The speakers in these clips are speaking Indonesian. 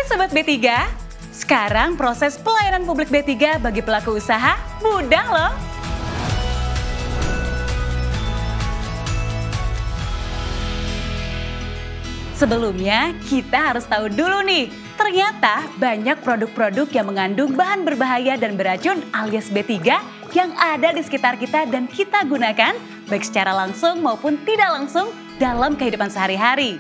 Sobat B3, sekarang proses pelayanan publik B3 bagi pelaku usaha mudah loh. Sebelumnya, kita harus tahu dulu nih, ternyata banyak produk-produk yang mengandung bahan berbahaya dan beracun alias B3 yang ada di sekitar kita dan kita gunakan baik secara langsung maupun tidak langsung dalam kehidupan sehari-hari.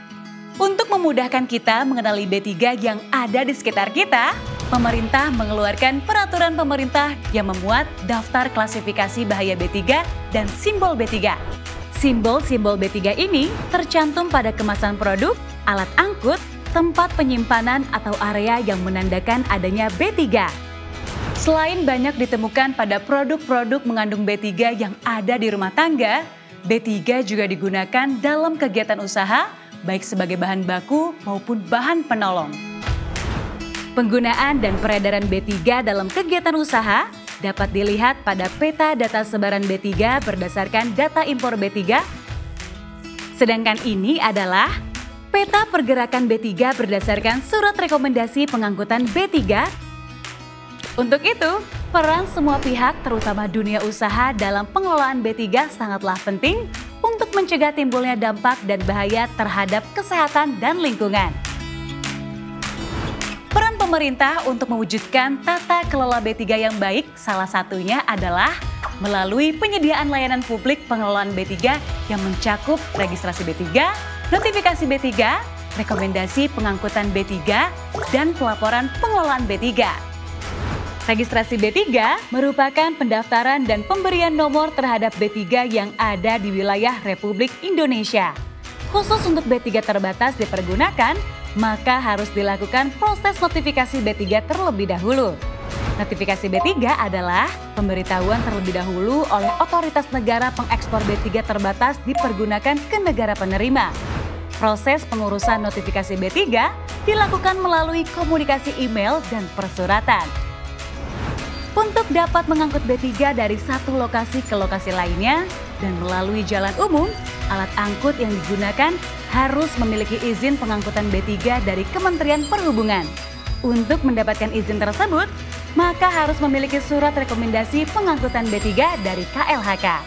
Untuk memudahkan kita mengenali B3 yang ada di sekitar kita, pemerintah mengeluarkan peraturan pemerintah yang memuat daftar klasifikasi bahaya B3 dan simbol B3. Simbol-simbol B3 ini tercantum pada kemasan produk, alat angkut, tempat penyimpanan atau area yang menandakan adanya B3. Selain banyak ditemukan pada produk-produk mengandung B3 yang ada di rumah tangga, B3 juga digunakan dalam kegiatan usaha, baik sebagai bahan baku maupun bahan penolong. Penggunaan dan peredaran B3 dalam kegiatan usaha dapat dilihat pada peta data sebaran B3 berdasarkan data impor B3. Sedangkan ini adalah peta pergerakan B3 berdasarkan surat rekomendasi pengangkutan B3. Untuk itu, peran semua pihak terutama dunia usaha dalam pengelolaan B3 sangatlah penting untuk mencegah timbulnya dampak dan bahaya terhadap kesehatan dan lingkungan. Peran pemerintah untuk mewujudkan tata kelola B3 yang baik salah satunya adalah melalui penyediaan layanan publik pengelolaan B3 yang mencakup registrasi B3, notifikasi B3, rekomendasi pengangkutan B3, dan pelaporan pengelolaan B3. Registrasi B3 merupakan pendaftaran dan pemberian nomor terhadap B3 yang ada di wilayah Republik Indonesia. Khusus untuk B3 terbatas dipergunakan, maka harus dilakukan proses notifikasi B3 terlebih dahulu. Notifikasi B3 adalah pemberitahuan terlebih dahulu oleh otoritas negara pengekspor B3 terbatas dipergunakan ke negara penerima. Proses pengurusan notifikasi B3 dilakukan melalui komunikasi email dan persuratan. Untuk dapat mengangkut B3 dari satu lokasi ke lokasi lainnya dan melalui jalan umum, alat angkut yang digunakan harus memiliki izin pengangkutan B3 dari Kementerian Perhubungan. Untuk mendapatkan izin tersebut, maka harus memiliki surat rekomendasi pengangkutan B3 dari KLHK.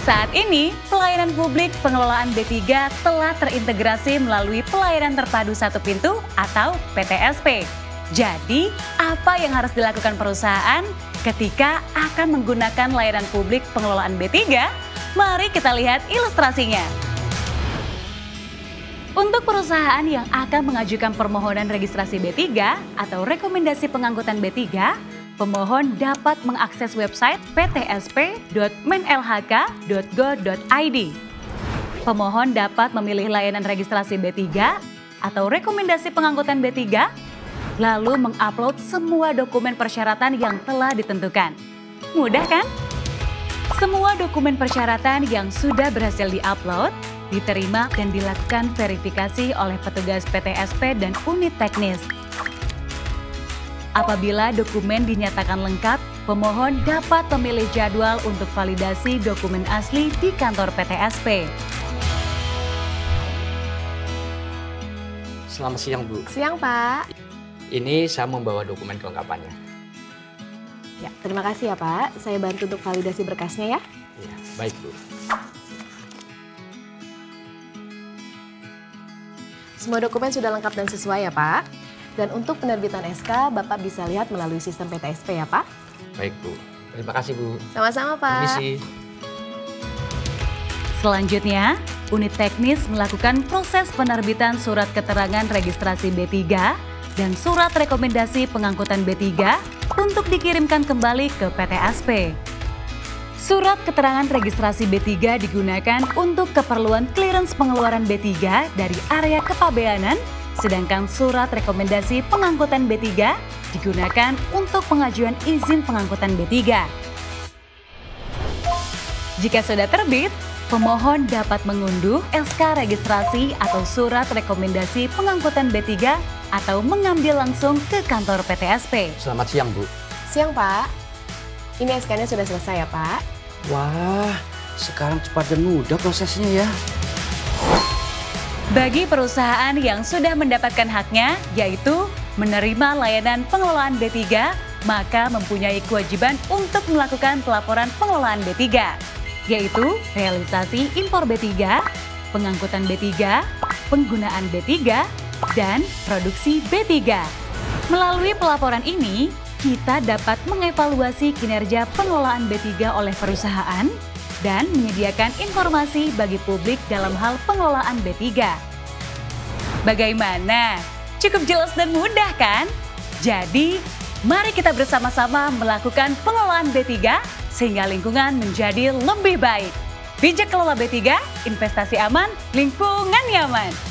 Saat ini, pelayanan publik pengelolaan B3 telah terintegrasi melalui pelayanan terpadu satu pintu atau PTSP. Jadi, apa yang harus dilakukan perusahaan ketika akan menggunakan layanan publik pengelolaan B3? Mari kita lihat ilustrasinya. Untuk perusahaan yang akan mengajukan permohonan registrasi B3 atau rekomendasi pengangkutan B3, pemohon dapat mengakses website ptsp.menlhk.go.id. Pemohon dapat memilih layanan registrasi B3 atau rekomendasi pengangkutan B3, lalu mengupload semua dokumen persyaratan yang telah ditentukan. Mudah kan? Semua dokumen persyaratan yang sudah berhasil diupload, diterima dan dilakukan verifikasi oleh petugas PTSP dan unit teknis. Apabila dokumen dinyatakan lengkap, pemohon dapat memilih jadwal untuk validasi dokumen asli di kantor PTSP. Selamat siang, Bu. Siang, Pak. Ini saya membawa dokumen kelengkapannya. Ya, terima kasih ya, Pak. Saya bantu untuk validasi berkasnya ya. Ya, baik, Bu. Semua dokumen sudah lengkap dan sesuai ya, Pak. Dan untuk penerbitan SK, Bapak bisa lihat melalui sistem PTSP ya, Pak. Baik, Bu. Terima kasih, Bu. Sama-sama, Pak. Permisi. Selanjutnya, unit teknis melakukan proses penerbitan surat keterangan registrasi B3 dan surat rekomendasi pengangkutan B3 untuk dikirimkan kembali ke PTSP. Surat keterangan registrasi B3 digunakan untuk keperluan clearance pengeluaran B3 dari area kepabeanan, sedangkan surat rekomendasi pengangkutan B3 digunakan untuk pengajuan izin pengangkutan B3. Jika sudah terbit, pemohon dapat mengunduh SK registrasi atau surat rekomendasi pengangkutan B3 atau mengambil langsung ke kantor PTSP. Selamat siang, Bu. Siang, Pak. Ini SK-nya sudah selesai ya, Pak. Wah, sekarang cepat dan mudah prosesnya ya. Bagi perusahaan yang sudah mendapatkan haknya, yaitu menerima layanan pengelolaan B3, maka mempunyai kewajiban untuk melakukan pelaporan pengelolaan B3, yaitu realisasi impor B3, pengangkutan B3, penggunaan B3, dan produksi B3. Melalui pelaporan ini, kita dapat mengevaluasi kinerja pengelolaan B3 oleh perusahaan dan menyediakan informasi bagi publik dalam hal pengelolaan B3. Bagaimana? Cukup jelas dan mudah kan? Jadi, mari kita bersama-sama melakukan pengelolaan B3 sehingga lingkungan menjadi lebih baik. Bijak kelola B3, investasi aman, lingkungan nyaman.